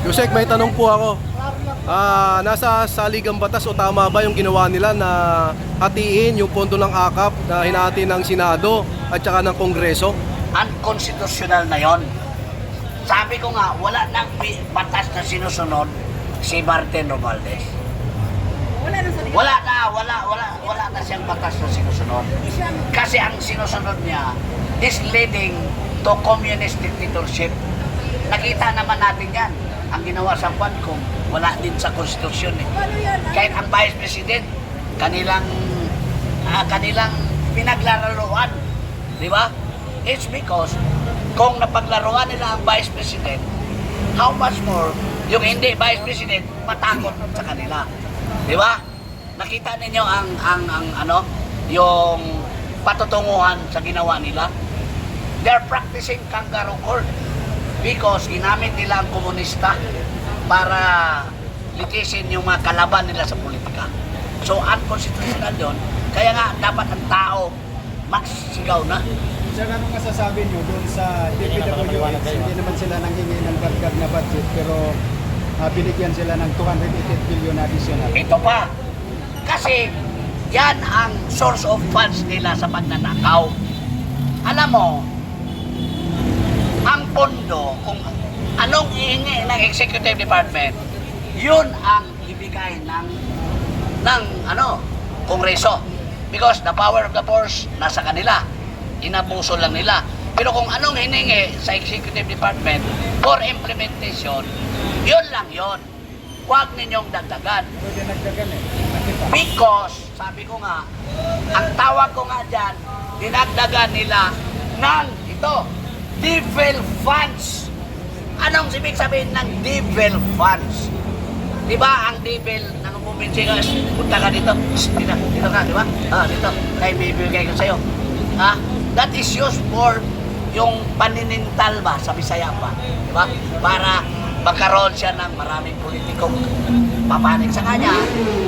Yusek, may tanong po ako. Nasa saligang batas o tama ba yung ginawa nila na hatiin yung pondo ng AKAP na hinati ng Senado at saka ng Kongreso? Unconstitutional na yon. Sabi ko nga, wala nang batas na sinusunod si Martin Romualdez. Wala na siyang batas na sinusunod. Kasi ang sinusunod niya is leading to communist dictatorship. Nakita naman natin yan. Ang ginawa sa Quadcom, wala din sa konstitusyon eh. Kahit ang Vice President, kanilang pinaglalaroan. Di ba? It's because kung napaglaruan nila ang Vice President, how much more yung hindi Vice President matakot sa kanila. Di ba? Nakita ninyo yung patutunguhan sa ginawa nila. They're practicing kangaroo court because ginamit nila ang komunista para litisin yung mga kalaban nila sa politika. So, unconstitutional yun. Kaya nga, dapat ang tao magsigaw na. Sir, anong masasabi nyo doon sa DPWH? Hindi naman sila nanghingi ng dagdag na budget, pero binigyan sila ng 280 billion additional. Ito pa. Kasi, yan ang source of funds nila sa pagnanakaw. Alam mo, ang pondo, kung anong ihingi ng Executive Department, yun ang ibigay ng Kongreso. Because the power of the purse nasa kanila. Inabuso lang nila. Pero kung anong hiningi sa Executive Department for implementation, yun lang yun. Huwag ninyong dagdagan. Pwede nagdagan eh. Because, sabi ko nga, ang tawag ko nga dyan, dinagdagan nila ng ito, devil funds. Anong ibig sabihin ng devil funds? Di ba ang devil ng kumbinsi ka, punta ka dito, dito ka, di ba? Dito, kaya bibigay ko sa'yo. That is used for yung paninintal ba, sa Bisaya pa, di ba? Para magkaroon siya ng maraming politikong papanig sa kanya,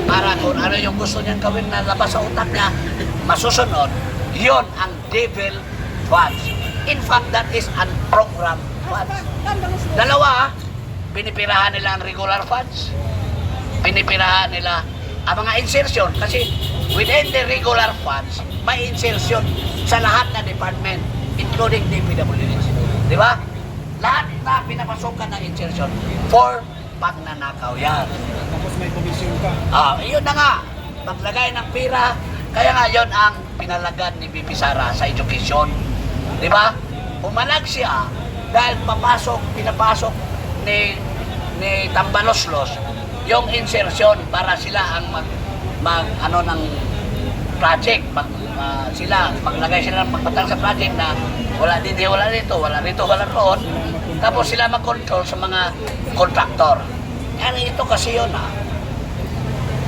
para kung ano yung gusto niyang gawin na labas sa utak niya, masusunod, yon ang devil funds. In fact, that is unprogrammed funds. Dalawa, pinipirahan nila ang regular funds. Pinipirahan nila ang mga insertion. Kasi within the regular funds, may insertion sa lahat na department, including DPWH. Di ba? Lahat na pinapasukan ng insertion for pagnanakaw yan. Tapos may komisyon ka. Yun na nga. Maglagay ng pira. Kaya nga yun ang pinalagad ni Bibi Sara sa education. Di ba? Umalag siya dahil pinapasok ni Tambaloslos yung insertion para sila ang ng project. Sila, maglagay sila ng magpatang sa project na wala dito, wala roon. Tapos sila mag-control sa mga contractor. Yan, ito kasi yun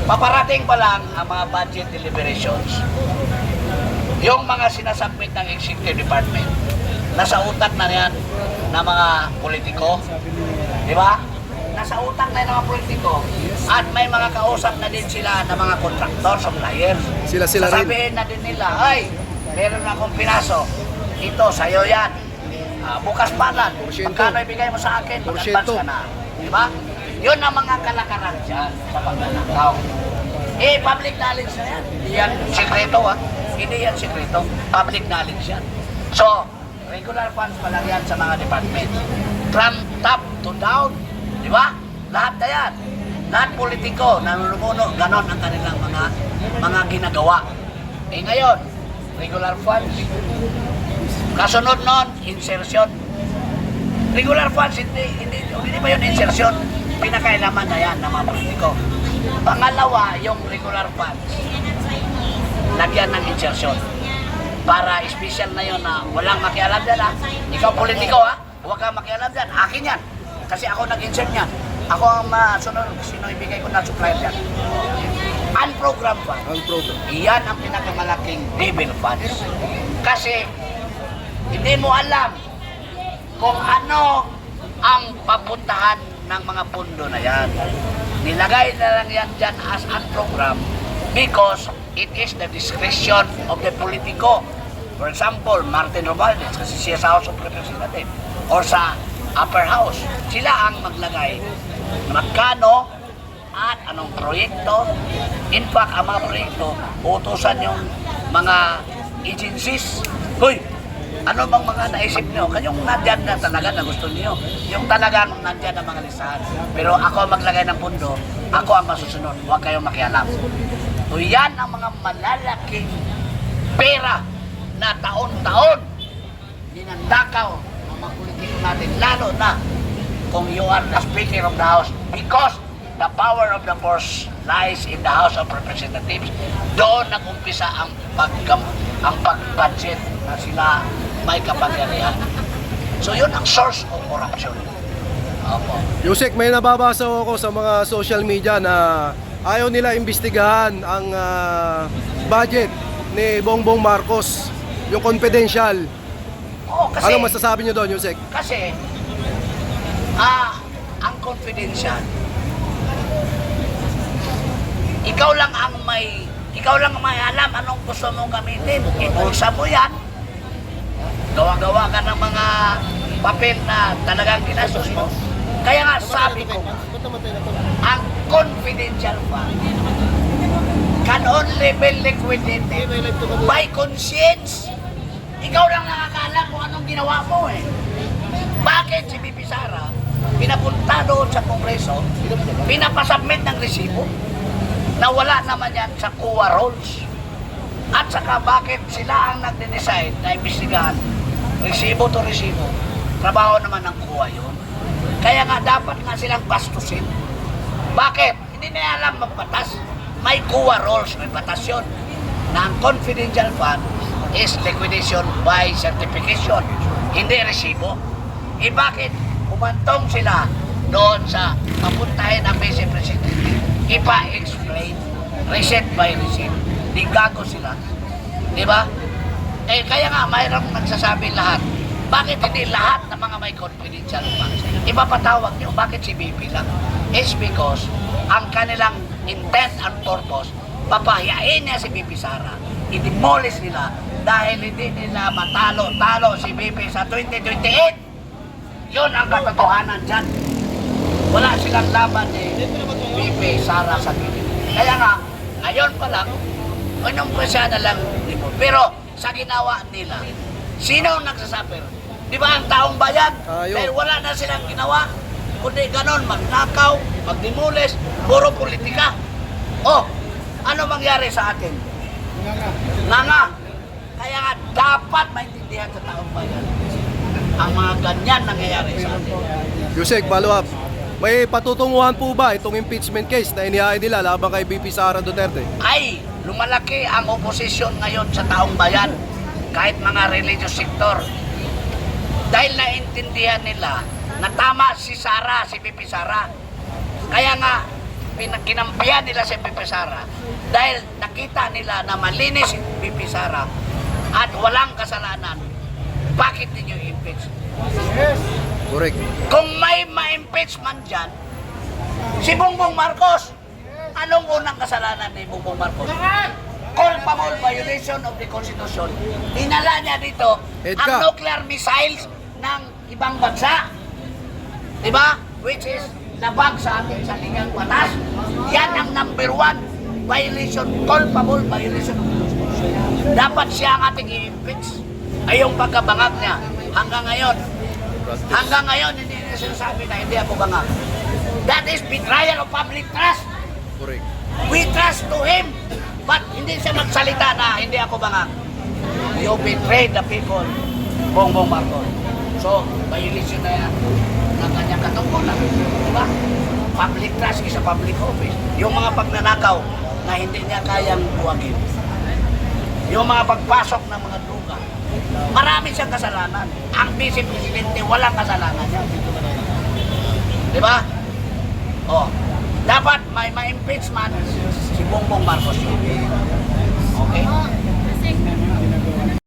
Paparating pa lang ang mga budget deliberations. Yung mga sinasubmit ng Executive Department, nasa utak na yan ng mga politiko. Di ba? Nasa utak na yan ng mga politiko. At may mga kausap na din sila ng mga contractor, suppliers. Sila rin. Sasabihin na din nila, ay, meron akong pinasok. Ito, sa'yo yan. Bukas pa lang. Magkano ibigay mo sa akin? Mag-advance ka na. Di ba? Yun ang mga kalakaran dyan sa pagnanakaw. Public knowledge na yan. Hindi yan sikreto Hindi yan sikreto. Public knowledge yan. So, regular funds pa lang yan sa mga department. From top to down. Di ba? Lahat na yan. Lahat politiko, nanulumuno, ganon ang kanilang mga ginagawa. Ngayon, regular funds. Kasunod nun, insertion. Regular funds, hindi ba yun insertion? Pinakailaman na yan ng mga politiko. Pangalawa, yung regular funds. Lagyan ng insertion. Para special na yun na walang makialam dyan Ikaw politiko huwag kang makialam dyan. Akin yan. Kasi ako nag-insert yan. Ako ang masunod, sino ibigay ko na supplier yan. Unprogrammed funds. Iyan ang pinakamalaking devil funds. Kasi hindi mo alam kung ano ang papuntahan ng mga pundo na yan. Nilagay na lang yan dyan as unprogrammed because it is the discretion of the politiko. For example, Martin Romualdez, kasi siya sa House of Representatives, or sa upper house. Sila ang maglagay magkano at anong proyekto. In fact, ang mga proyekto, utusan yung mga agencies. Hoy, ano bang mga naisip nyo? Kanyang nandyan na talaga na gusto niyo. Yung talagang nandyan na mga listahan. Pero ako ang maglagay ng pundo, ako ang masusunod. Huwag kayong makialam. So yan ang mga malalaking pera na taon-taon ninandakaw ng mga politiko natin. Lalo na kung you are the Speaker of the House. Because the power of the force lies in the House of Representatives. Doon nag-umpisa ang pag-budget na sila may kapangyarihan. So yun ang source of corruption. Opo. Yusek, may nababasa ako sa mga social media na ayaw nila imbestigahan ang budget ni Bongbong Marcos, yung confidential. Oo, kasi, Ano masasabi niyo doon, Yusek? Kasi, ang confidential, ikaw lang ang may alam anong gusto mong gamitin. Ibulsa mo yan. Gawa-gawa ka ng mga papel na talagang ginastos mo. Kaya nga sabi ko, ang confidential fund can only be liquidated by conscience. Ikaw lang nakakaalam kung anong ginawa mo eh. Bakit si Bibi Sara pinapunta doon sa Kongreso, pinapasubmit ng resibo na wala naman yan sa COA rules? At saka bakit sila ang nagde-decide na imbestigahan resibo to resibo? Trabaho naman ng COA yun. Kaya nga dapat nga silang bastusin. Bakit? Hindi na alam magbatas. May COA rules, may batas yun. Na ang confidential fund is liquidation by certification, hindi resibo. Eh bakit? Umantong sila doon sa papuntahin ng Vice President. Ipa-explain, receipt by receipt. Di gago sila. Di ba? Eh kaya nga mayroong nagsasabi lahat. Bakit hindi lahat ng mga may confidential funds ipapatawag nyo? Bakit si BP lang? It's because ang kanilang intent and purpose, papahiyain niya si BP Sara. I-demolish nila dahil hindi nila matalo-talo si BP sa 2028. Yun ang katotohanan dyan. Wala silang laban ni BP Sara sa Pilipinas. Kaya nga, ngayon pa lang, siya na lang. Pero sa ginawa nila, sino ang nagsasuffer? Di ba ang taong bayan? Dahil wala na silang ginawa. Kundi ganon, magnakaw, magdimulis, puro politika. Oh, ano mangyari sa atin? Nga. Kaya nga, dapat maintindihan sa taong bayan ang mga ganyan nangyayari sa atin. Yusek, follow up. May patutunguhan po ba itong impeachment case na inihain nila laban kay BP Sara Duterte? Ay, lumalaki ang oposisyon ngayon sa taong bayan, kahit mga religious sector. Dahil naintindihan nila na tama si Sara, si BP Sara. Kaya nga, kinampihan nila si BP Sara dahil nakita nila na malinis si BP Sara at walang kasalanan. Bakit ninyo i-impeach? Correct. Kung may ma-impeach man dyan, si Bongbong Marcos, anong unang kasalanan ni Bongbong Marcos? Culpable violation of the Constitution. Dinala niya dito ang nuclear missiles ng ibang bansa. Diba? Which is labag sa ating saligang batas. Yan ang number 1 violation, culpable violation of the Constitution. Dapat siya ang ating i-impeach. Ay yung pagkabangag niya hanggang ngayon hindi niya sinasabi na hindi ako bangag. That is betrayal of public trust. Correct. We trust to him, but hindi siya magsalita na hindi ako bangag. You betrayed the people, Bongbong Marcos. So, violation na yan ng kanyang katungkulan. Diba? Public trust is a public office. Yung mga pagnanakaw na hindi niya kayang buwagin. Yung mga pagpasok ng mga droga. Marami siyang kasalanan. Ang Vice Presidente walang kasalanan niya. Diba? Oh, dapat may ma-impeachment si Bongbong Marcos yun. Okay?